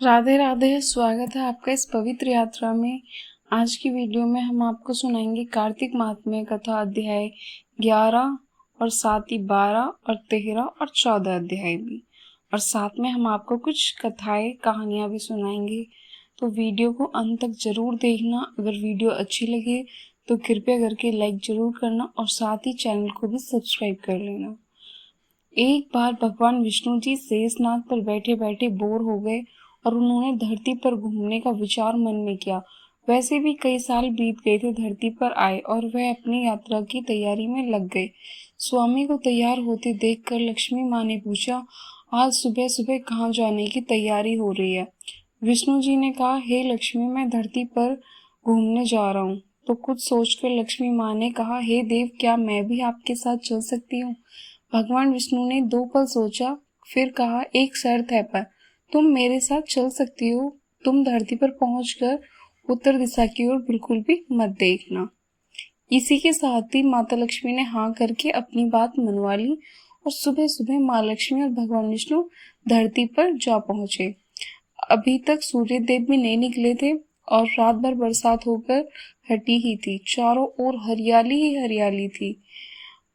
राधे राधे। स्वागत है आपका इस पवित्र यात्रा में। आज की वीडियो में हम आपको सुनाएंगे कार्तिक माहात्म्य कथा अध्याय 11 और साथ ही 12 और 13 और 14 अध्याय भी, और साथ में हम आपको कुछ कथाएं कहानियां भी सुनाएंगे। तो वीडियो को अंत तक जरूर देखना। अगर वीडियो अच्छी लगे तो कृपया करके लाइक जरूर करना और साथ ही चैनल को भी सब्सक्राइब कर लेना। एक बार भगवान विष्णु जी शेषनाग पर बैठे बैठे बोर हो गए और उन्होंने धरती पर घूमने का विचार मन में किया। वैसे भी कई साल बीत गए थे धरती पर आए और वह अपनी यात्रा की तैयारी में लग गए। स्वामी को तैयार होते देखकर लक्ष्मी माँ ने पूछा, आज सुबह सुबह कहाँ जाने की तैयारी हो रही है? विष्णु जी ने कहा, हे लक्ष्मी, मैं धरती पर घूमने जा रहा हूँ। तो कुछ सोचकर लक्ष्मी माँ ने कहा, हे देव, क्या मैं भी आपके साथ चल सकती हूँ? भगवान विष्णु ने 2 पल सोचा, फिर कहा, एक शर्त है, पर तुम मेरे साथ चल सकती हो। तुम धरती पर पहुंचकर उत्तर दिशा की ओर बिल्कुल भी मत देखना। इसी के साथ ही माता लक्ष्मी ने हाँ करके अपनी बात मनवा ली और सुबह सुबह माँ लक्ष्मी और भगवान विष्णु धरती पर जा पहुंचे। अभी तक सूर्य देव भी नहीं निकले थे और रात भर बरसात होकर हटी ही थी। चारों ओर हरियाली ही हरियाली थी।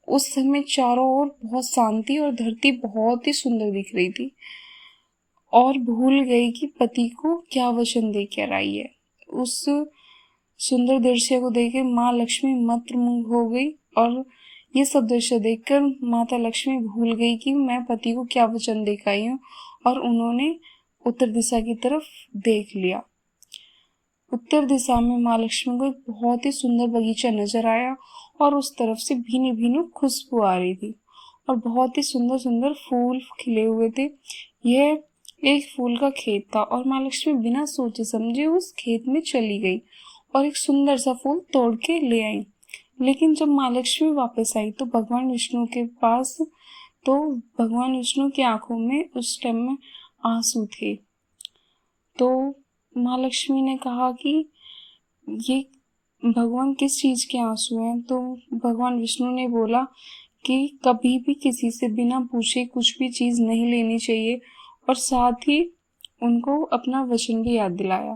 उस समय चारों ओर बहुत शांति और धरती बहुत ही सुंदर दिख रही थी और भूल गई कि पति को क्या वचन देकर आई है। उस सुंदर दृश्य को देखकर माँ लक्ष्मी मंत्रमुग्ध हो गई और ये सब दृश्य देखकर माता लक्ष्मी भूल गई कि मैं पति को क्या वचन देकर आई हूँ, और उन्होंने उत्तर दिशा की तरफ देख लिया। उत्तर दिशा में माँ लक्ष्मी को एक बहुत ही सुंदर बगीचा नजर आया और उस तरफ से भीनी भीनी खुशबू आ रही थी और बहुत ही सुंदर सुंदर फूल खिले हुए थे। यह एक फूल का खेत था और माँ लक्ष्मी बिना सोचे समझे उस खेत में चली गई और एक सुंदर सा फूल तोड़ के ले आई। लेकिन जब माँ लक्ष्मी वापस आई तो भगवान विष्णु के पास भगवान विष्णु की आंखों में उस टाइम में आंसू थे। तो माँ लक्ष्मी ने कहा कि ये भगवान किस चीज के आंसू हैं? तो भगवान विष्णु ने बोला कि कभी भी किसी से बिना पूछे कुछ भी चीज नहीं लेनी चाहिए, और साथ ही उनको अपना वचन भी याद दिलाया।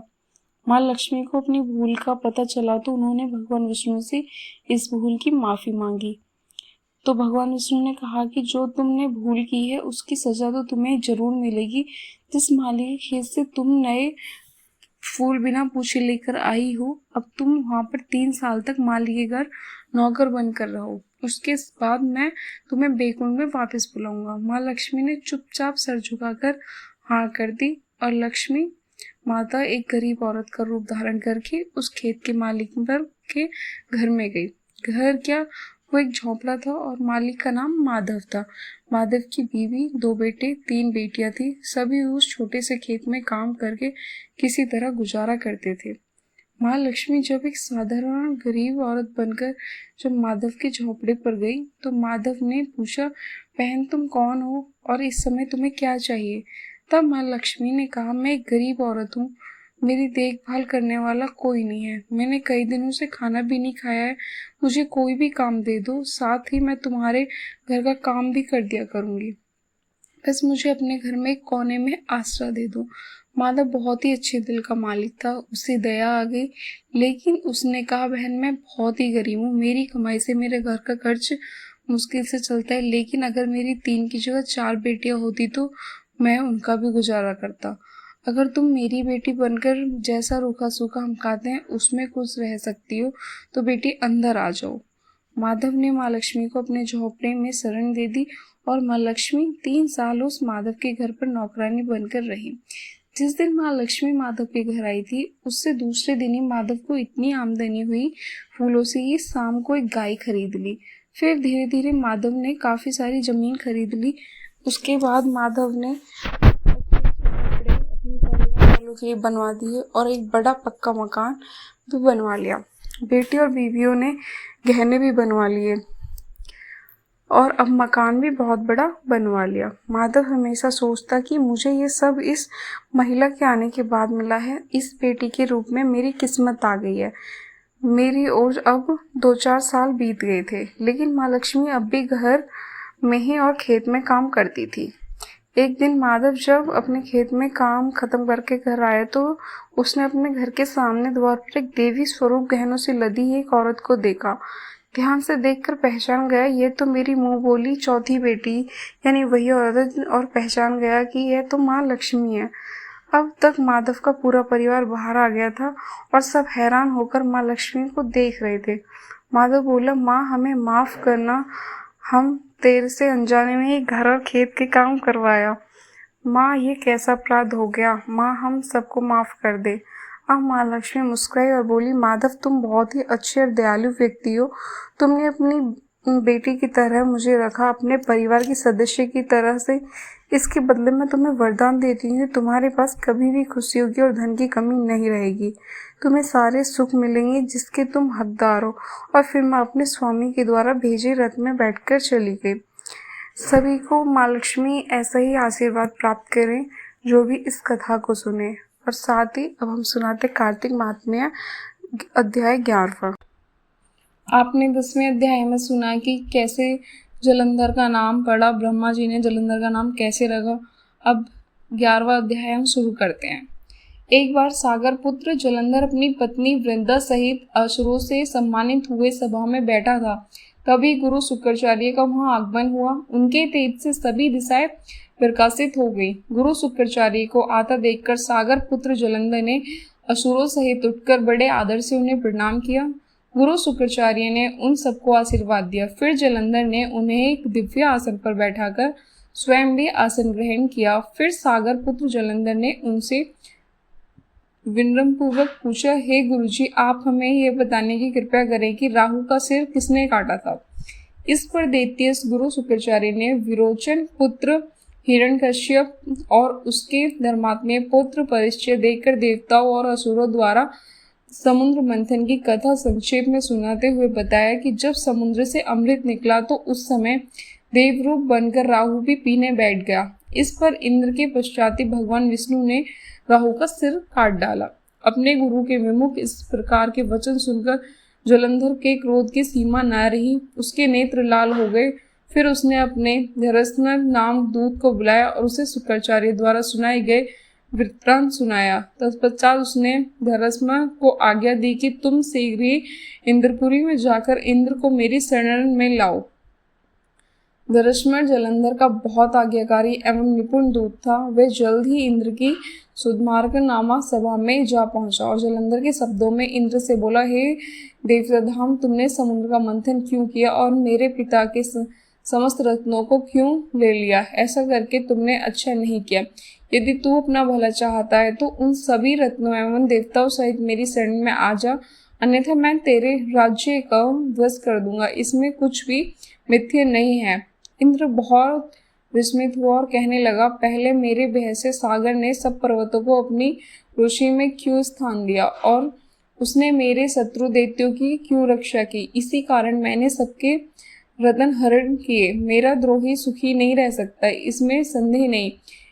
माँ लक्ष्मी को अपनी भूल का पता चला तो उन्होंने भगवान विष्णु से इस भूल की माफी मांगी। तो भगवान विष्णु ने कहा कि जो तुमने भूल की है उसकी सजा तो तुम्हें जरूर मिलेगी। जिस माली खेत से तुम नए फूल बिना पूछे लेकर आई हो, अब तुम वहां पर 3 साल तक माली के घर नौकर बनकर रहो। उसके बाद मैं तुम्हें बैकुंठ में वापस बुलाऊंगा। माँ लक्ष्मी ने चुपचाप सर झुकाकर हाँ कर दी और लक्ष्मी माता एक गरीब औरत का रूप धारण करके उस खेत के मालिक पर के घर में गई। घर क्या, वो एक झोंपड़ा था और मालिक का नाम माधव था। माधव की बीवी, 2 बेटे, 3 बेटियां थी। सभी उस छोटे से खेत में काम करके किसी तरह गुजारा करते थे। माँ लक्ष्मी जब एक साधारण गरीब औरत बनकर जब माधव के झोंपड़े पर गई तो माधव ने पूछा, बहन तुम कौन हो और इस समय तुम्हें क्या चाहिए? तब माँ लक्ष्मी ने कहा, मैं एक गरीब औरत हूँ, मेरी देखभाल करने वाला कोई नहीं है। मैंने कई दिनों से खाना भी नहीं खाया है। मुझे कोई भी काम दे दो, साथ ही मैं तुम्हारे घर का काम भी कर दिया करूंगी। बस मुझे अपने घर में एक कोने में आसरा दे दो। माधव बहुत ही अच्छे दिल का मालिक था, उसे दया आ गई, लेकिन उसने कहा, बहन मैं बहुत ही गरीब हूँ, मेरी कमाई से मेरे घर का खर्च मुश्किल से चलता है, लेकिन अगर मेरी 3 की जगह 4 बेटियां होती तो मैं उनका भी गुजारा करता। अगर तुम मेरी बेटी बनकर जैसा रूखा सूखा हम खाते हैं उसमें खुश रह सकती हो तो बेटी अंदर आ जाओ। माधव ने माँ लक्ष्मी को अपने झोंपड़े में शरण दे दी और माँ लक्ष्मी 3 साल उस माधव के घर पर नौकरानी बनकर रही। जिस दिन माँ लक्ष्मी माधव के घर आई थी उससे दूसरे दिन ही माधव को इतनी आमदनी हुई फूलों से कि शाम को एक गाय खरीद ली। फिर धीरे धीरे माधव ने काफी सारी जमीन खरीद ली। उसके बाद माधव ने कपड़े अपने परिवार वालों के लिए बनवा दिए और एक बड़ा पक्का मकान भी बनवा लिया। बेटी और बीवियों ने गहने भी बनवा लिए और अब मकान भी बहुत बड़ा बनवा लिया। माधव हमेशा सोचता कि मुझे ये सब इस महिला के आने के बाद मिला है। इस बेटी के रूप में मेरी किस्मत आ गई है। मेरी ओर अब 2-4 साल बीत गए थे, लेकिन माँ लक्ष्मी अब भी घर में ही और खेत में काम करती थी। एक दिन माधव जब अपने खेत में काम खत्म करके घर आया तो उसने अपने घर के सामने द्वार पर एक देवी स्वरूप गहनों से लदी एक औरत को देखा। ध्यान से देखकर पहचान गया ये तो मेरी मुंह बोली चौथी बेटी यानी वही औरत, और पहचान गया कि यह तो माँ लक्ष्मी है। अब तक माधव का पूरा परिवार बाहर आ गया था और सब हैरान होकर माँ लक्ष्मी को देख रहे थे। माधव बोला, माँ हमें माफ करना, हम तेरे से अनजाने में ही घर और खेत के काम करवाया। माँ ये कैसा अपराध हो गया, माँ हम सबको माफ कर दे। अब माँ लक्ष्मी मुस्कुराई और बोली, माधव तुम बहुत ही अच्छे और दयालु व्यक्ति हो। तुमने अपनी बेटी की तरह मुझे रखा, अपने परिवार की सदस्य की तरह से। इसके बदले में तुम्हें वरदान देती हूँ, तुम्हारे पास कभी भी खुशी होगी और धन की कमी नहीं रहेगी। तुम्हें सारे सुख मिलेंगे जिसके तुम हकदार हो। और फिर मैं अपने स्वामी के द्वारा भेजे रथ में बैठकर चली गई। सभी को माँ लक्ष्मी ऐसा ही आशीर्वाद प्राप्त करें जो भी इस कथा को सुने। और साथ ही अब हम सुनाते कार्तिक महात्म्य अध्याय 11वां। आपने 10वें अध्याय में सुना कि कैसे जलंधर का नाम पड़ा, ब्रह्मा जी ने जलंधर का नाम कैसे रखा। अब 11वां अध्याय हम शुरू करते हैं। एक बार सागर पुत्र जलंधर अपनी पत्नी वृंदा सहित असुरों से सम्मानित हुए सभा में बैठा था। तभी गुरु शुक्राचार्य का वहां आगमन हुआ। उनके तेज से सभी दिशाएं प्रकाशित हो गई। गुरु शुक्राचार्य को आता देखकर सागर पुत्र जलंधर ने असुरों सहित उठकर बड़े आदर से उन्हें प्रणाम किया। गुरु शुक्राचार्य ने उन सबको आशीर्वाद दिया। फिर जलंधर ने उन्हें एक दिव्य आसन पर बैठाकर स्वयं भी आसन ग्रहण किया। फिर सागर पुत्र जलंधर ने उनसे विनम्रपूर्वक पूछा, हे गुरुजी, आप हमें यह बताने की कृपा करें कि राहु का सिर किसने काटा था। इस पर दैत्य गुरु शुक्राचार्य ने विरोचन पुत्र हिरण्यकश्यप और उसके धर्मात्म्य पुत्र परिचय देकर देवताओं और असुरों द्वारा समुद्र मंथन की कथा संक्षेप में सुनाते हुए बताया कि जब समुद्र से अमृत निकला तो उस समय देवरूप बनकर राहु भी पीने बैठ गया। इस पर इंद्र के पश्चात भगवान विष्णु ने राहु का सिर काट डाला। अपने गुरु के विमुख इस प्रकार के वचन सुनकर जलंधर के क्रोध की सीमा न रही। उसके नेत्र लाल हो गए। फिर उसने अपने धरस्न नाम दूत को बुलाया और उसे शुक्राचार्य द्वारा सुनाए गए वृत्तांत सुनाया। तत्पश्चात उसने धरस्म को आज्ञा दी कि तुम शीघ्र ही इंद्रपुरी में जाकर इंद्र को मेरी शरण में लाओ। धरस्म जलंधर का बहुत आज्ञाकारी एवं निपुण दूत था। वह जल्द ही इंद्र की सुदमार्ग नामा सभा में जा पहुंचा और जलंधर के शब्दों में इंद्र से बोला, हे देवताधाम, तुमने समुद्र का मंथन क्यों किया और मेरे पिता के समस्त रत्नों को क्यों ले लिया? ऐसा करके तुमने अच्छा नहीं किया। यदि तू अपना भला चाहता है तो उन सभी रत्नों एवं देवताओं सहित मेरी शरण में आ जा, अन्यथा मैं तेरे राज्य का ध्वस्त कर दूंगा। इसमें कुछ भी मिथ्य नहीं है। इंद्र बहुत विस्मित हुआ और कहने लगा, पहले मेरे भय से सागर ने सब पर्वतों को अपनी रोशनी में क्यों स्थान दिया और उसने मेरे शत्रु दैत्यों की क्यों रक्षा की? इसी कारण मैंने सबके रत्न हरण किए। मेरा द्रोही सुखी नहीं रह सकता, इसमें संदेह नहीं।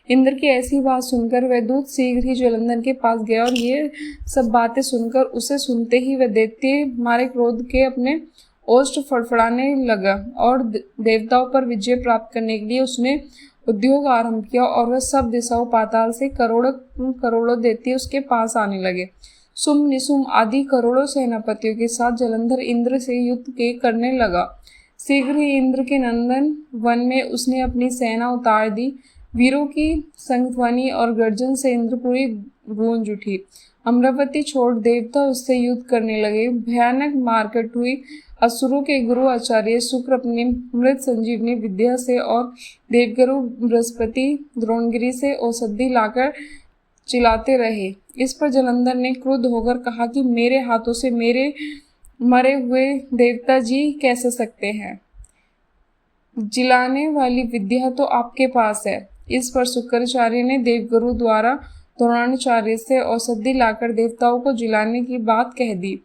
इंद्र की ऐसी बात सुनकर वह दूत शीघ्र ही जलंधर के पास गया और ये सब बातें सुनकर उसे सुनते ही वह दैत्य मारे क्रोध के अपने ओष्ठ फड़फड़ाने लगा और देवताओं पर विजय प्राप्त करने के लिए उसने उद्योग आरंभ किया और वह सब दिशाओं पाताल से करोड़ों दैत्य उसके पास आने लगे। सुम निसुम आदि करोड़ों सेनापतियों के साथ जलंधर इंद्र से युद्ध के करने लगा। शीघ्र ही इंद्र के नंदन वन में उसने अपनी सेना उतार दी। वीरों की संध्वनि और गर्जन से इंद्रपुरी गूंज उठी। अमरावती छोड़ देवता उससे युद्ध करने लगे। भयानक मारकाट हुई। असुरों के गुरु आचार्य शुक्र अपनी मृत संजीवनी विद्या से और देवगुरु बृहस्पति द्रोणगिरी से औषधि लाकर चिल्लाते रहे। इस पर जलंधर ने क्रुद्ध होकर कहा कि मेरे हाथों से मेरे मरे हुए देवता जी कैसे सकते हैं? जिलाने वाली विद्या तो आपके पास है। इस पर शुक्राचार्य ने देवगुरु द्वारा द्रोणाचार्य से औषधि लाकर देवताओं को जिलाने की बात कह दी।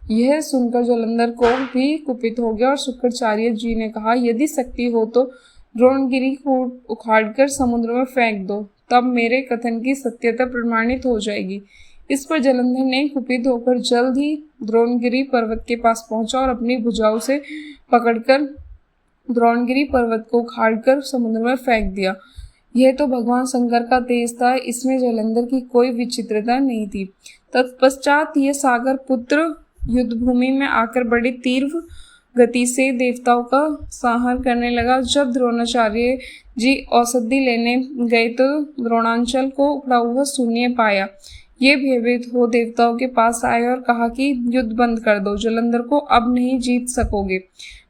यह सुनकर जलंधर को भी कुपित हो गया और शुक्राचार्य जी ने कहा, यदि शक्ति हो तो द्रोणगिरी को उखाड़कर समुद्र में फेंक दो, तब मेरे कथन की सत्यता प्रमाणित हो जाएगी। इस पर जलंधर ने कुपित होकर जल्द ही द्रोणगिरी पर्वत के पास पहुंचा और अपनी भुजाओं से पकड़कर द्रोणगिरी पर्वत को उखाड़कर समुद्र में फेंक दिया। यह तो भगवान शंकर का तेज था, इसमें जलंधर की कोई विचित्रता नहीं थी। तत्पश्चात यह सागर पुत्र युद्धभूमि में आकर बड़ी तीव्र गति से देवताओं का संहार करने लगा। जब द्रोणाचार्य जी औषधि लेने गए तो द्रोणांचल को उखड़ा हुआ शून्य पाया। ये भयभीत हो देवताओं के पास आए और कहा कि युद्ध बंद कर दो, जलंधर को अब नहीं जीत सकोगे।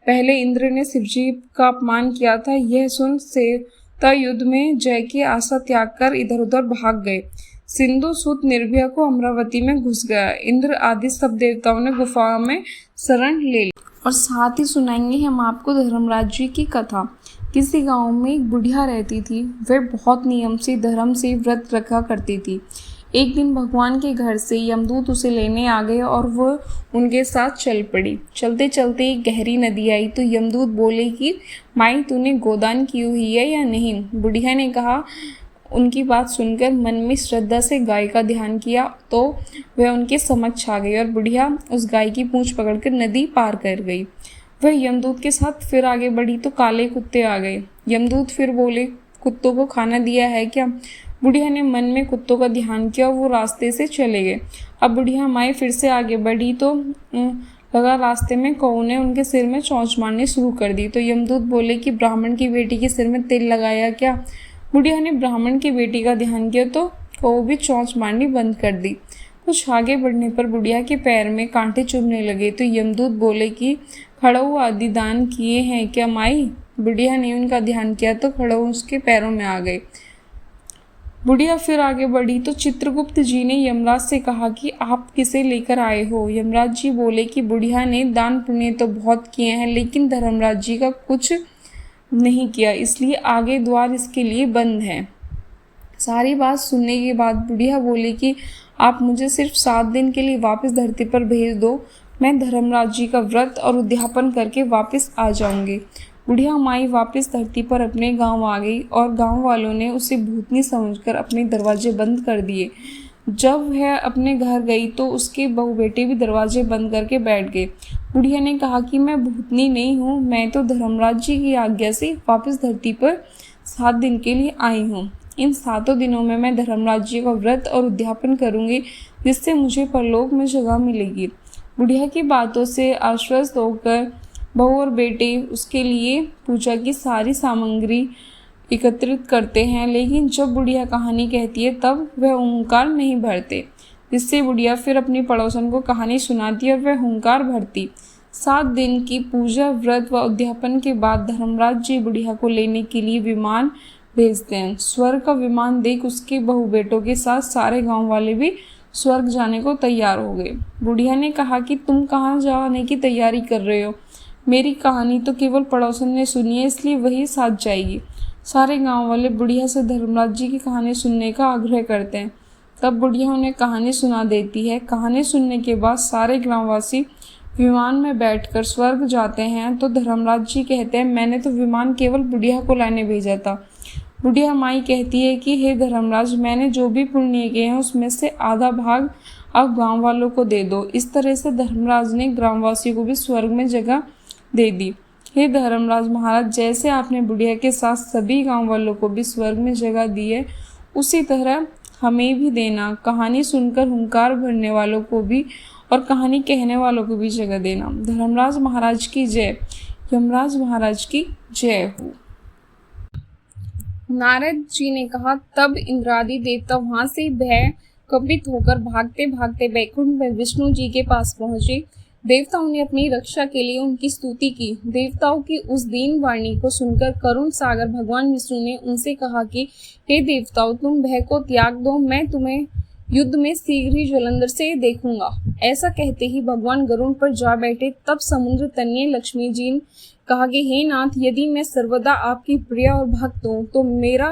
पहले इंद्र ने शिवजी का अपमान किया था। यह सुन सेवता युद्ध में जय की आशा त्याग कर इधर उधर भाग गए। सिंधु सुत निर्भया को अमरावती में घुस गया। इंद्र आदि सब देवताओं ने गुफाओं में शरण ले ली। और साथ ही सुनाएंगे हम आपको धर्मराज जी की कथा। किसी गांव में एक बुढ़िया रहती थी। वह बहुत नियम से धर्म से व्रत रखा करती थी। एक दिन भगवान के घर से यमदूत उसे लेने आ गए और वह उनके साथ चल पड़ी। चलते चलते एक गहरी नदी आई तो यमदूत बोले कि माई तूने गोदान की हुई है या नहीं। बुढ़िया ने कहा। उनकी बात सुनकर मन में श्रद्धा से गाय का ध्यान किया तो वह उनके समक्ष आ गई और बुढ़िया उस गाय की पूंछ पकड़कर नदी पार कर गई। वह यमदूत के साथ फिर आगे बढ़ी तो काले कुत्ते आ गए। यमदूत फिर बोले, कुत्तों को खाना दिया है क्या? बुढ़िया ने मन में कुत्तों का ध्यान किया और वो रास्ते से चले गए। अब बुढ़िया माई फिर से आगे बढ़ी तो लगा रास्ते में कौओं ने उनके सिर में चोंच मारनी शुरू कर दी। तो यमदूत बोले कि ब्राह्मण की बेटी के सिर में तेल लगाया क्या? बुढ़िया ने ब्राह्मण की बेटी का ध्यान किया तो कौओं भी चोंच मारनी बंद कर दी। कुछ आगे बढ़ने पर बुढ़िया के पैर में कांटे चुभने लगे तो यमदूत बोले कि खड़ऊ आदि दान किए हैं क्या माई? बुढ़िया ने उनका ध्यान किया तो खड़ऊ उसके पैरों में आ गए। बुढ़िया फिर आगे बढ़ी तो चित्रगुप्त जी ने यमराज से कहा कि आप किसे लेकर आए हो? यमराज जी बोले कि बुढ़िया ने दान पुण्य तो बहुत किए हैं लेकिन धर्मराज जी का कुछ नहीं किया, इसलिए आगे द्वार इसके लिए बंद है। सारी बात सुनने के बाद बुढ़िया बोली कि आप मुझे सिर्फ 7 दिन के लिए वापस धरती पर भेज दो, मैं धर्मराज जी का व्रत और उद्यापन करके वापस आ जाऊंगी। बुढ़िया माई वापस धरती पर अपने गांव आ गई और गांव वालों ने उसे भूतनी समझकर अपने दरवाजे बंद कर दिए। जब वह अपने घर गई तो उसके बहू बेटे भी दरवाजे बंद करके बैठ गए। बुढ़िया ने कहा कि मैं भूतनी नहीं हूँ, मैं तो धर्मराज जी की आज्ञा से वापस धरती पर 7 दिन के लिए आई हूँ। इन 7 दिनों में मैं धर्मराज जी का व्रत और उद्यापन करूंगी जिससे मुझे परलोक में जगह मिलेगी। बुढ़िया की बातों से आश्वस्त होकर बहू और बेटे उसके लिए पूजा की सारी सामग्री एकत्रित करते हैं, लेकिन जब बुढ़िया कहानी कहती है तब वह हुंकार नहीं भरते, जिससे बुढ़िया फिर अपनी पड़ोसन को कहानी सुनाती और वह हुंकार भरती। 7 दिन की पूजा व्रत व उद्यापन के बाद धर्मराज जी बुढ़िया को लेने के लिए विमान भेजते हैं। स्वर्ग का विमान देख उसके बहू बेटों के साथ सारे गांव वाले भी स्वर्ग जाने को तैयार हो गए। बुढ़िया ने कहा कि तुम कहाँ जाने की तैयारी कर रहे हो? मेरी कहानी तो केवल पड़ोसन ने सुनी है, इसलिए वही साथ जाएगी। सारे गांव वाले बुढ़िया से धर्मराज जी की कहानी सुनने का आग्रह करते हैं। तब बुढ़िया उन्हें कहानी सुना देती है। कहानी सुनने के बाद सारे ग्रामवासी विमान में बैठकर स्वर्ग जाते हैं तो धर्मराज जी कहते हैं, मैंने तो विमान केवल बुढ़िया को लाने भेजा था। बुढ़िया माई कहती है कि हे धर्मराज, मैंने जो भी पुण्य किए हैं उसमें से आधा भाग अब गांव वालों को दे दो। इस तरह से धर्मराज ने ग्रामवासियों को भी स्वर्ग में जगह दे दी। हे धर्मराज महाराज, जैसे आपने बुढ़िया के साथ सभी गांव वालों को भी स्वर्ग में जगह दी है, उसी तरह हमें भी देना। कहानी सुनकर हुंकार भरने वालों को भी और कहानी कहने वालों को भी जगह देना। धर्मराज महाराज की जय। यमराज महाराज की जय हो। नारद जी ने कहा, तब इंद्रादि देवता वहां से भय कंपित होकर भागते भागते बैकुंठ में विष्णु जी के पास पहुंचे। देवताओं ने अपनी रक्षा के लिए उनकी स्तुति की। देवताओं की उस दीन वाणी को सुनकर करुण सागर भगवान विष्णु ने उनसे कहा कि हे देवताओं, तुम भय को त्याग दो, मैं तुम्हें युद्ध में शीघ्र ही जलंधर से देखूंगा। ऐसा कहते ही भगवान गरुड़ पर जा बैठे। तब समुद्र तन्य लक्ष्मी जी ने कहा कि हे नाथ, यदि मैं सर्वदा आपकी प्रिय और भक्त हूँ तो मेरा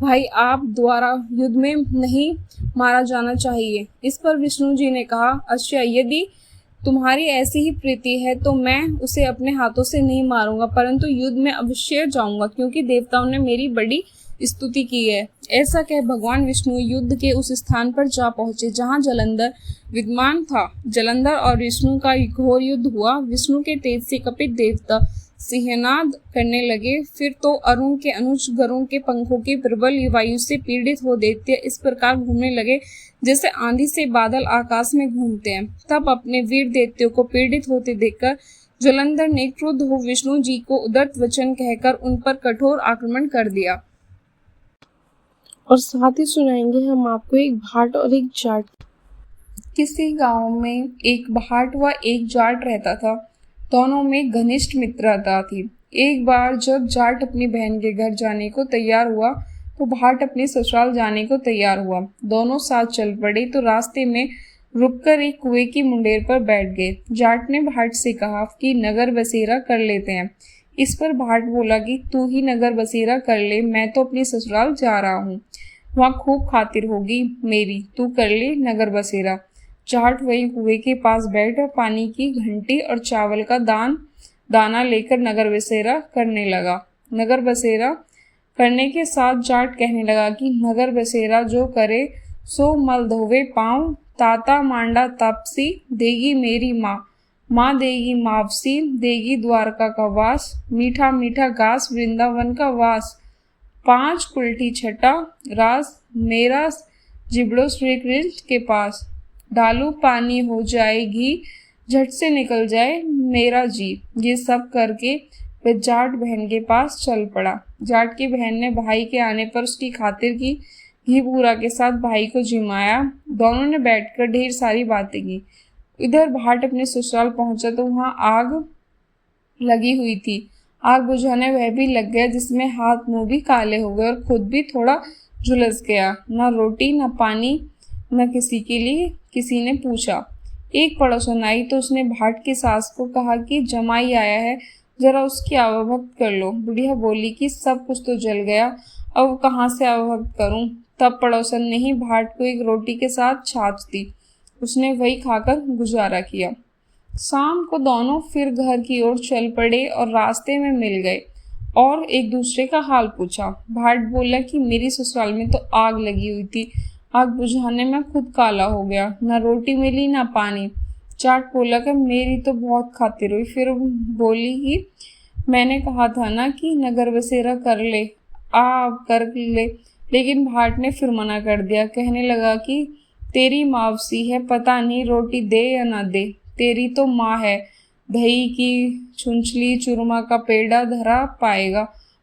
भाई आप द्वारा युद्ध में नहीं मारा जाना चाहिए। इस पर विष्णु जी ने कहा, अच्छा, यदि तुम्हारी ऐसी ही प्रीति है तो मैं उसे अपने हाथों से नहीं मारूंगा, परंतु युद्ध में अवश्य जाऊंगा, क्योंकि देवताओं ने मेरी बड़ी स्तुति की है। ऐसा कह भगवान विष्णु युद्ध के उस स्थान पर जा पहुंचे जहां जलंधर विद्यमान था। जलंधर और विष्णु का घोर युद्ध हुआ। विष्णु के तेज से कपित देवता सिंहनाद करने लगे। फिर तो अरुण के अनुज गरुड़ के पंखों की प्रबल वायु से पीड़ित हो दैत्य इस प्रकार घूमने लगे जैसे आंधी से बादल आकाश में घूमते हैं। तब अपने वीर दैत्यों को पीड़ित होते देखकर जलंधर ने क्रुद्ध हो विष्णु जी को उद्धत वचन कहकर उन पर कठोर आक्रमण कर दिया। और साथ ही सुनाएंगे हम आपको एक भाट और एक जाट। किसी गांव में एक भाट व एक जाट रहता था। दोनों में घनिष्ठ मित्रता थी। एक बार जब जाट अपनी बहन के घर जाने को तैयार हुआ तो भाट अपने ससुराल जाने को तैयार हुआ। दोनों साथ चल पड़े तो रास्ते में रुककर एक कुएं की मुंडेर पर बैठ गए। जाट ने भाट से कहा कि नगर बसेरा कर लेते हैं। इस पर भाट बोला कि तू ही नगर बसेरा कर ले, मैं तो अपनी ससुराल जा रहा हूँ, वहाँ खूब खातिर होगी मेरी, तू कर ले नगर बसेरा। जाट वही कुएं के पास बैठ पानी की घंटी और चावल का दाना लेकर नगर बसेरा करने लगा। नगर बसेरा करने के साथ जाट कहने लगा कि नगर बसेरा जो करे सो मल धोवे पाँव, ताता मांडा तापसी देगी मेरी माँ, माँ देगी मावसी देगी द्वारका का वास, मीठा मीठा घास वृंदावन का वास, 5 कुल्ठी छठा रास मेरा जिबड़ो श्री कृष्ण के पास, डालू पानी हो जाएगी झट से निकल जाए मेरा जी। ये सब करके वह जाट बहन के पास चल पड़ा। जाट की बहन ने भाई के आने पर उसकी खातिर की, घी बूरा के साथ भाई को जिमाया। दोनों ने बैठकर ढेर सारी बातें की। इधर भाट अपने ससुराल पहुंचा तो वहां आग लगी हुई थी। आग बुझाने वह भी लग गया, जिसमें हाथ मुंह भी काले हो गए और खुद भी थोड़ा झुलस गया। न रोटी न पानी न किसी के लिए किसी ने पूछा। एक पड़ोसन आई तो उसने भाट की सास को कहा कि जमाई आया है, जरा उसकी आवभक्त कर लो। बुढ़िया बोली कि सब कुछ तो जल गया, अब कहाँ से आवभक्त करूं। तब पड़ोसन ने ही भाट को एक रोटी के साथ छाछ दी। उसने वही खाकर गुजारा किया। शाम को दोनों फिर घर की ओर चल पड़े और रास्ते में मिल गए और एक दूसरे का हाल पूछा। भाट बोला कि मेरी ससुराल में तो आग लगी हुई थी, आग बुझाने में खुद काला हो गया, न रोटी मिली न पानी। जाट बोला कि मेरी तो बहुत खातिर हुई। फिर बोली कि मैंने कहा था ना कि नगर बसेरा कर ले, कर ले। लेकिन भाट ने फिर मना कर दिया। कहने लगा कि तेरी मावसी है, पता नहीं रोटी दे या ना दे, तेरी तो माँ है, दही की छुंछली चूरमा का पेड़ा धरा पाएगा।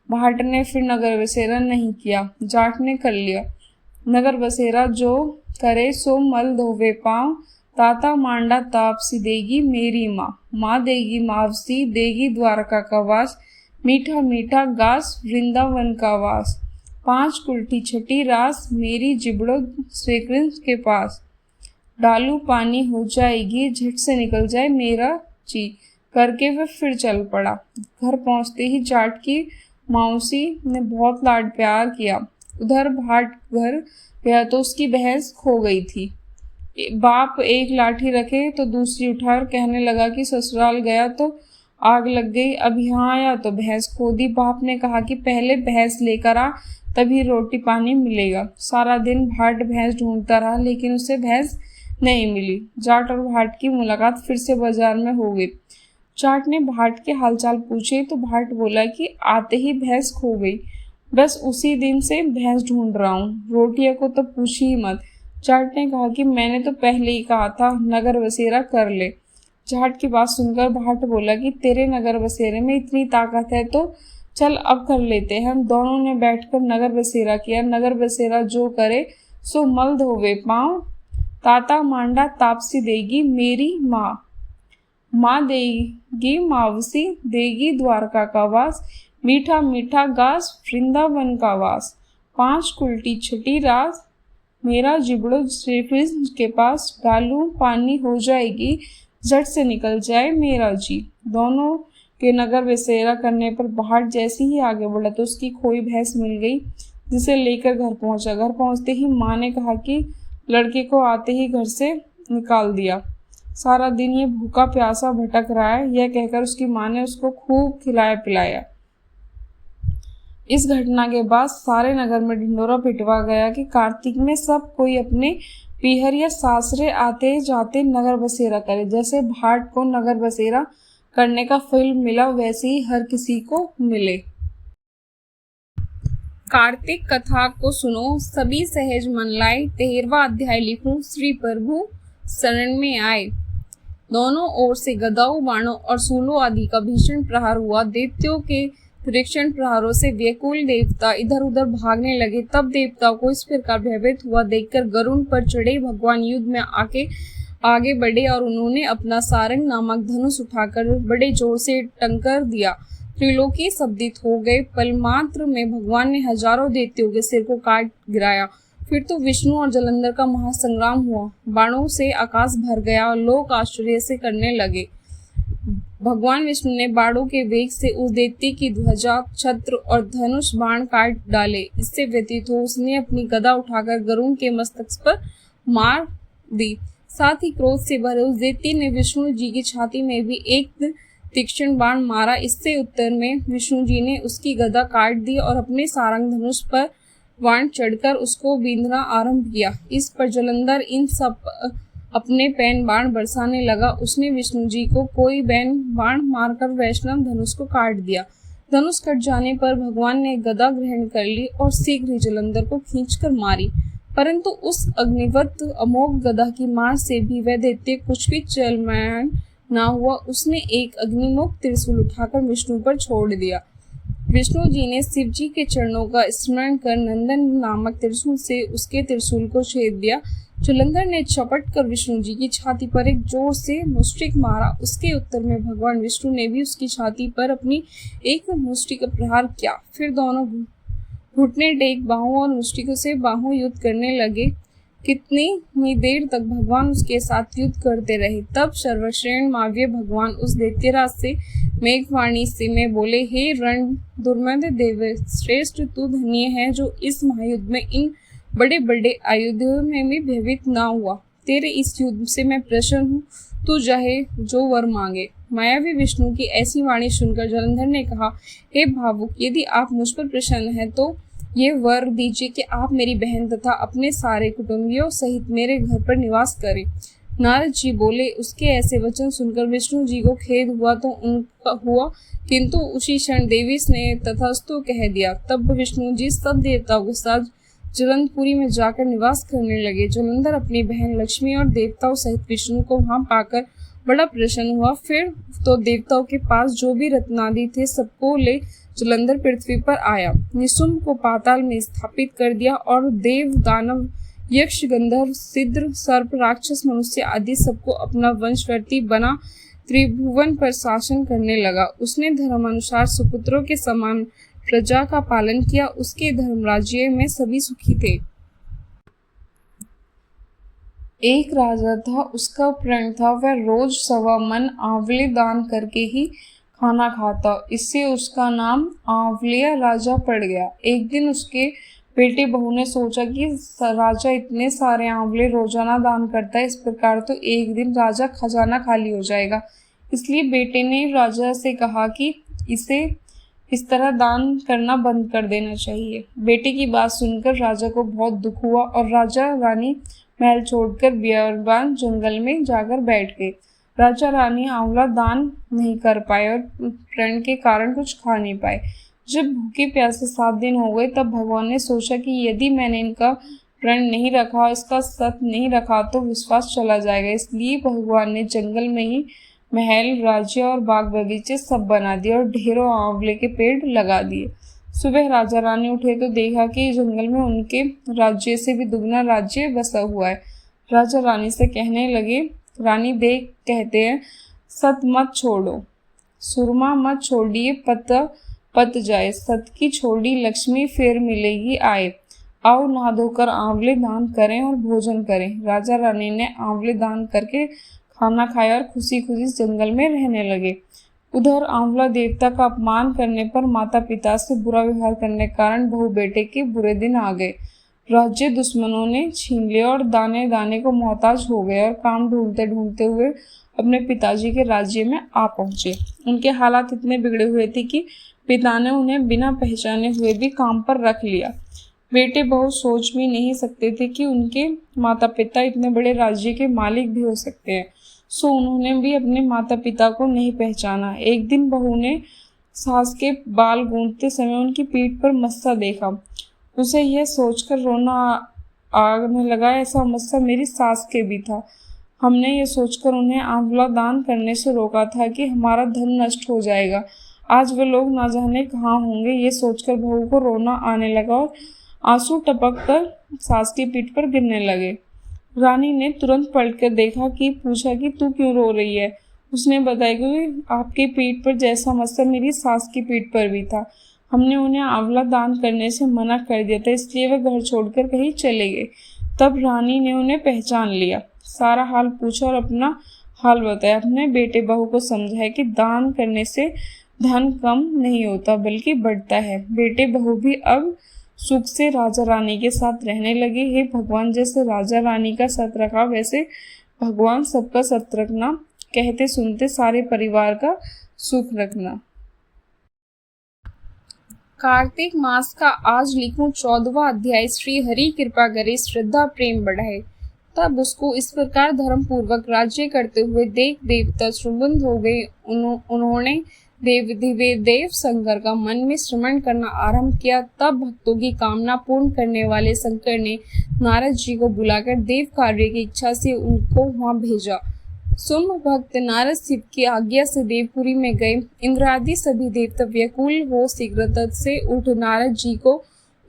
भाट ने फिर नगर बसेरा नहीं किया, जाट ने कर लिया। नगर बसेरा जो करे सो मल धोवे पाँव, ताता मांडा तापसी देगी मेरी माँ, माँ देगी मावसी देगी द्वारका का वास, मीठा मीठा घास वृंदावन का वास, 5 कुल्ठी छठी रास मेरी जिबड़ो श्री कृष्ण के पास, डालू पानी हो जाएगी झट से निकल जाए मेरा जी। करके वह फिर चल पड़ा। घर पहुंचते ही जाट की मौसी ने बहुत लाड प्यार किया। उधर भाट घर गया तो उसकी भैंस खो गई थी। बाप एक लाठी रखे तो दूसरी उठाकर कहने लगा कि ससुराल गया तो आग लग गई, अब यहाँ आया तो भैंस खो दी। बाप ने कहा कि पहले भैंस लेकर आ, तभी रोटी पानी मिलेगा। सारा दिन भाट भैंस ढूंढता रहा लेकिन उसे भैंस नहीं मिली। जाट और भाट की मुलाकात फिर से बाजार में हो गई। जाट ने भाट के हालचाल पूछे तो भाट बोला कि आते ही भैंस खो गई, बस उसी दिन से भैंस ढूंढ रहा हूँ, रोटियां को तो पूछी ही मत। जाट ने कहा कि मैंने तो पहले ही कहा था नगर बसेरा कर ले। जाट की बात सुनकर भाट बोला कि तेरे नगर बसेरे में इतनी ताकत है तो चल अब कर लेते हैं। हम दोनों ने बैठकर नगर बसेरा किया। नगर बसेरा जो करे सो मल धोवे पाँव, ताता मांडा तापसी देगी मेरी माँ, माँ देगी मावसी देगी द्वारका का वास, मीठा मीठा घास वृंदावन का वास, 5 कुल्टी छठी रास मेरा जिबड़ो श्री कृष्ण के पास, डालू पानी हो जाएगी झट से निकल जाए मेरा जी। दोनों के नगर बसेरा करने पर भाट जैसे ही आगे बढ़ा तो उसकी खोई भैंस मिल गई, जिसे लेकर घर पहुंचा। घर पहुंचते ही माँ ने कहा कि लड़के को आते ही घर से निकाल दिया, सारा दिन ये भूखा प्यासा भटक रहा है। यह कहकर उसकी माँ ने उसको खूब खिलाया पिलाया। इस घटना के बाद सारे नगर में ढिंडोरा पिटवा गया कि कार्तिक में सब कोई अपने पीहर या सासरे आते जाते नगर बसेरा करे। जैसे भाट को नगर बसेरा करने का फल मिला वैसे ही हर किसी को मिले। कार्तिक कथा को सुनो सभी सहज मन लाए, 13वां अध्याय लिखूं श्री प्रभु शरण में आए। दोनों ओर से गदाओं, बाणों और सूलों आदि का भीषण प्रहार हुआ। दैत्यों के तीक्ष्ण प्रहारों से व्याकुल देवता इधर उधर भागने लगे। तब देवताओं को इस प्रकार भयभीत हुआ देखकर गरुड़ पर चढ़े भगवान युद्ध में आगे बढ़े और उन्होंने अपना सारंग नामक धनुष उठाकर बड़े जोर से टंकर दिया। त्रिलोकी शब्दित हो गए। पल मात्र में भगवान ने हजारों दैत्यों के सिर को काट गिराया। फिर तो विष्णु और जलंधर का महासंग्राम हुआ। बाणों से आकाश भर गया और लोग आश्चर्य से करने लगे। भगवान विष्णु ने बाणों के वेग से उस दैत्य की ध्वजा, छत्र और धनुष बाण काट डाले। इससे व्यतीत हो उसने अपनी गदा उठाकर गरुड़ के मस्तक पर मार दी। साथ ही क्रोध से भरे उस दैत्य ने विष्णु जी की छाती में भी एक तीक्ष्ण बाण मारा। इससे उत्तर में विष्णु जी ने उसकी गदा काट दी और अपने सारंग धनुष पर बाण चढ़कर उसको बींधना आरंभ किया। इस पर जलंधर इन सब अपने पैन बाण बरसाने लगा। उसने विष्णु जी को कोई बैन बाण मारकर वैष्णव धनुष को काट दिया। धनुष कट जाने पर भगवान ने गदा ग्रहण कर ली और शीघ्र ही जलंधर को खींचकर मारी। परंतु उस अग्निवत अमोघ गदा की मार से भी वह दैत्य कुछ भी चलमान ना हुआ। उसने एक अग्निमुख त्रिशूल उठाकर विष्णु पर छोड़ दिया। विष्णु जी ने शिव जी के चरणों का स्मरण कर नंदन नामक त्रिशूल से उसके त्रिशूल को छेद दिया। जलंधर ने झपट कर विष्णु जी की छाती पर एक जोर से मुष्टिक मारा। उसके उत्तर में भगवान विष्णु ने भी उसकी छाती पर अपनी एक मुष्टि का प्रहार किया। फिर दोनों घुटने टेक बाहों और मुष्टिकों से बाहों युद्ध करने लगे। कितनी ही देर तक भगवान उसके साथ युद्ध करते रहे। तब सर्वश्रेष्ठ माव्य भगवान उस दैत्यराज से मेघवाणी से में बोले, हे रण दुर्मद देव श्रेष्ठ, तू धन्य है जो इस महायुद्ध में इन बड़े बड़े आयुधों में भी भयभीत ना हुआ। तेरे इस युद्ध से मैं प्रसन्न हूँ। तू चाहे जो वर मांगे। मायावी विष्णु की ऐसी वाणी सुनकर जलंधर ने कहा, हे भावुक, यदि आप मुझ पर प्रसन्न हैं तो ये वर दीजिए कि आप मेरी बहन तथा अपने सारे कुटुंबियों सहित मेरे घर पर निवास करें। नारद जी बोले। उसके ऐसे वचन सुनकर विष्णु जी को खेद हुआ तो उनका हुआ, किंतु उसी क्षण देवी ने तथास्तु कह दिया। तब विष्णु जी सब देवताओं के साथ जलंधपुरी में जाकर निवास करने लगे। जलंधर अपनी बहन लक्ष्मी और देवताओं सहित विष्णु को वहां पाकर बड़ा प्रसन्न हुआ। फिर तो देवताओं के पास जो भी रत्नादि थे सबको ले जलंधर पृथ्वी पर आया। निशुंभ को पाताल में स्थापित कर दिया और देव, दानव, यक्ष, गंधर्व, सिद्ध, सर्प, राक्षस, मनुष्य आदि सबको अपना वंशवर्ती बना त्रिभुवन पर शासन करने लगा। उसने धर्मानुसार सुपुत्रों के समान प्रजा का पालन किया। उसके धर्मराज्य में सभी सुखी थे। एक राजा था, उसका प्रण था वह रोज 1.25 मन आंवले दान करके ही खाना खाता। इससे उसका नाम आंवलिया राजा पड़ गया। एक दिन उसके बेटे बहू ने सोचा कि राजा इतने सारे आंवले रोजाना दान करता है, इस प्रकार तो एक दिन राजा खजाना खाली हो जाएगा। इसलिए बेटे ने राजा से कहा कि इसे इस तरह दान करना बंद कर देना चाहिए। बेटे की बात सुनकर राजा को बहुत दुख हुआ और राजा रानी महल छोड़कर बियाबान जंगल में जाकर बैठ गए। राजा रानी आंवला दान नहीं कर पाए और प्रण के कारण कुछ खा नहीं पाए। जब भूखे प्यासे 7 दिन हो गए तब भगवान ने सोचा कि यदि मैंने इनका प्रण नहीं रखा, इसका सत नहीं रखा तो विश्वास चला जाएगा। इसलिए भगवान ने जंगल में ही महल, राज्य और बाग बगीचे सब बना दिए और ढेरों आंवले के पेड़ लगा दिए। सुबह राजा रानी उठे तो देखा कि जंगल में उनके राज्य से भी दुगना राज्य बसा हुआ है। राजा रानी से कहने लगे, रानी देख कहते हैं, सत मत छोड़ो, सुरमा मत छोड़िए, पत जाए, सत की छोड़ी लक्ष्मी फिर मिलेगी आए। आओ नहा धोकर आंवले दान करें और भोजन करें। राजा रानी ने आंवले दान करके खाना खाया और खुशी खुशी जंगल में रहने लगे। उधर आंवला देवता का अपमान करने पर माता पिता से बुरा व्यवहार करने के कारण बहू बेटे के बुरे दिन आ गए। राज्य दुश्मनों ने छीन लिया और दाने दाने को मोहताज हो गए और काम ढूंढते ढूंढते हुए अपने पिताजी के राज्य में आ पहुंचे। उनके हालात इतने बिगड़े हुए थे कि पिता ने उन्हें बिना पहचाने हुए भी काम पर रख लिया। बेटे बहू सोच भी नहीं सकते थे कि उनके माता पिता इतने बड़े राज्य के मालिक भी हो सकते हैं। सो उन्होंने भी अपने माता पिता को नहीं पहचाना। एक दिन बहू ने सास के बाल गूंथते समय उनकी पीठ पर मस्सा देखा। उसे यह सोचकर रोना आने लगा, ऐसा मस्सा मेरी सास के भी था। हमने ये सोचकर उन्हें आंवला दान करने से रोका था कि हमारा धन नष्ट हो जाएगा। आज वे लोग ना जाने कहाँ होंगे। ये सोचकर बहू को रोना आने लगा और आंसू टपक कर सास की पीठ पर गिरने लगे। रानी ने तुरंत पलटकर देखा कि पूछा कि तू क्यों रो रही है। उसने बताया कि आपकी पीठ पर जैसा मस्सा मेरी सास की पीठ पर भी था। हमने उन्हें आंवला दान करने से मना कर दिया था, इसलिए वे घर छोड़कर कहीं चले गए। तब रानी ने उन्हें पहचान लिया, सारा हाल पूछा और अपना हाल बताया। अपने बेटे बहू को समझाया कि दान करने से धन कम नहीं होता बल्कि बढ़ता है। बेटे बहू भी अब सुख से राजा रानी के साथ रहने लगे। हे भगवान, जैसे राजा रानी का सत रखा वैसे भगवान सबका सत रखना, कहते सुनते सारे परिवार का सुख रखना। कार्तिक मास का आज लिखूं 14वां अध्याय। श्री हरि कृपा करे श्रद्धा प्रेम बढ़ाए। तब उसको इस प्रकार धर्म पूर्वक राज्य करते हुए देव देवता श्रृंबुद्ध हो गए। उन्होंने देव शंकर का मन में श्रवण करना आरंभ किया। तब भक्तों की कामना पूर्ण करने वाले शंकर ने नारद जी को बुलाकर देव कार्य की इच्छा से उनको वहां भेजा। शुंभ भक्त नारद शिव की आज्ञा से देवपुरी में गए। इंद्र आदि सभी देवता व्याकुल हो शीघ्रता से उठ नारद जी को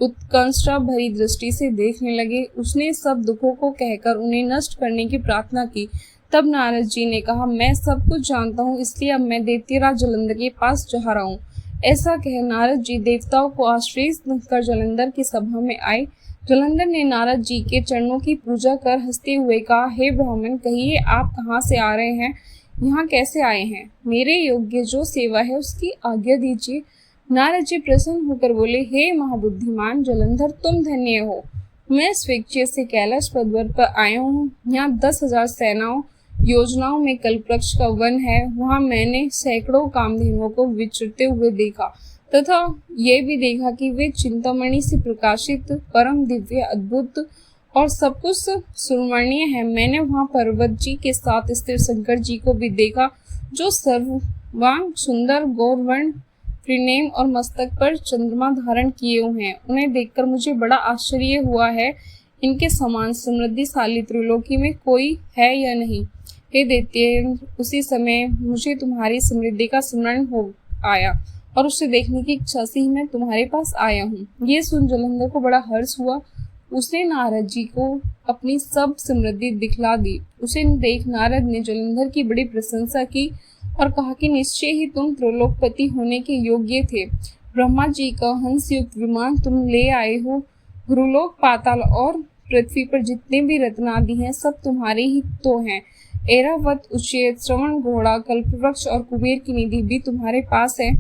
उत्कंठा भरी दृष्टि से देखने लगे। उसने सब दुखों को कहकर उन्हें नष्ट करने की प्रार्थना की। तब नारद जी ने कहा, मैं सब कुछ जानता हूँ, इसलिए अब मैं दैत्यराज जलंधर के पास जा रहा हूँ। ऐसा कह नारद जी देवताओं को आश्रय कर जलंधर की सभा में आए। जलंधर ने नारद जी के चरणों की पूजा कर हंसते हुए कहा, हे ब्राह्मण, कहिए आप कहाँ से आ रहे हैं, यहाँ कैसे आए हैं? मेरे योग्य जो सेवा है उसकी आज्ञा दीजिए। नारद जी प्रसन्न होकर बोले, हे महाबुद्धिमान जलंधर, तुम धन्य हो। मैं स्वेच्छा से कैलाश पर्वत पर आया हूँ। यहाँ 10,000 सेनाओं योजनाओं में कल्पवृक्ष का वन है। वहाँ मैंने सैकड़ों कामधेनुओं को विचरते हुए देखा तथा ये भी देखा कि वे चिंतामणि से प्रकाशित परम दिव्य अद्भुत और सब कुछ सुवर्णीय है। मैंने वहाँ पर्वत जी के साथ स्थिर शंकर जी को भी देखा, जो सर्वांग सुंदर गौरवर्ण त्रिनेम और मस्तक पर चंद्रमा धारण किए हुए हैं। उन्हें देखकर मुझे बड़ा आश्चर्य हुआ है। इनके समान समृद्धिशाली त्रिलोकी में कोई है या नहीं? हे दैत्य, उसी समय मुझे तुम्हारी समृद्धि का स्मरण हो आया और उसे देखने की इच्छा से ही मैं तुम्हारे पास आया हूँ। ये सुन जलंधर को बड़ा हर्ष हुआ। उसने नारद जी को अपनी सब समृद्धि दिखला दी। उसे देख नारद ने जलंधर की बड़ी प्रशंसा की और कहा कि निश्चय ही तुम त्रिलोकपति होने के योग्य थे। ब्रह्मा जी का हंस युक्त विमान तुम ले आए हो। गुरुलोक, पाताल और पृथ्वी पर जितने भी रत्न आदि हैं सब तुम्हारे ही तो हैं। ऐरावत, उच्चैठ, श्रवण, घोड़ा, कल्पवृक्ष और कुबेर की निधि भी तुम्हारे पास है।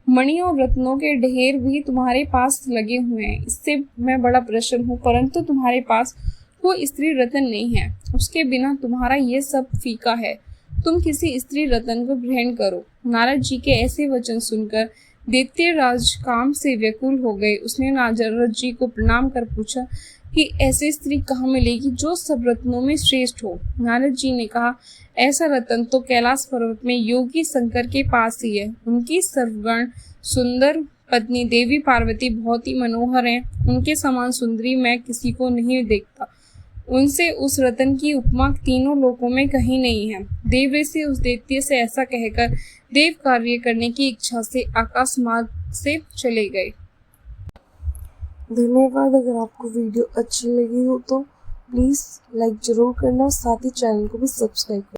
मणियों और रत्नों के ढेर भी तुम्हारे पास लगे हुए हैं। इससे मैं बड़ा प्रसन्न हूँ, परंतु तुम्हारे पास कोई स्त्री रत्न नहीं है। उसके बिना तुम्हारा ये सब फीका है। तुम किसी स्त्री रत्न को ग्रहण करो। नारद जी के ऐसे वचन सुनकर दैत्यराज काम से व्याकुल हो गए। उसने नारद जी को प्रणाम कर पूछा कि ऐसी स्त्री कहाँ मिलेगी जो सब रत्नों में श्रेष्ठ हो। नारद जी ने कहा, ऐसा रत्न तो कैलाश पर्वत में योगी शंकर के पास ही है। उनकी सर्वगण सुंदर पत्नी देवी पार्वती बहुत ही मनोहर है। उनके समान सुंदरी मैं किसी को नहीं देखता। उनसे उस रतन की उपमा तीनों लोकों में कहीं नहीं है। देव ऋषि उस दैत्य से ऐसा कहकर देव कार्य करने की इच्छा से आकाश मार्ग से चले गए। धन्यवाद। अगर आपको वीडियो अच्छी लगी हो तो प्लीज़ लाइक ज़रूर करना और साथ ही चैनल को भी सब्सक्राइब करना।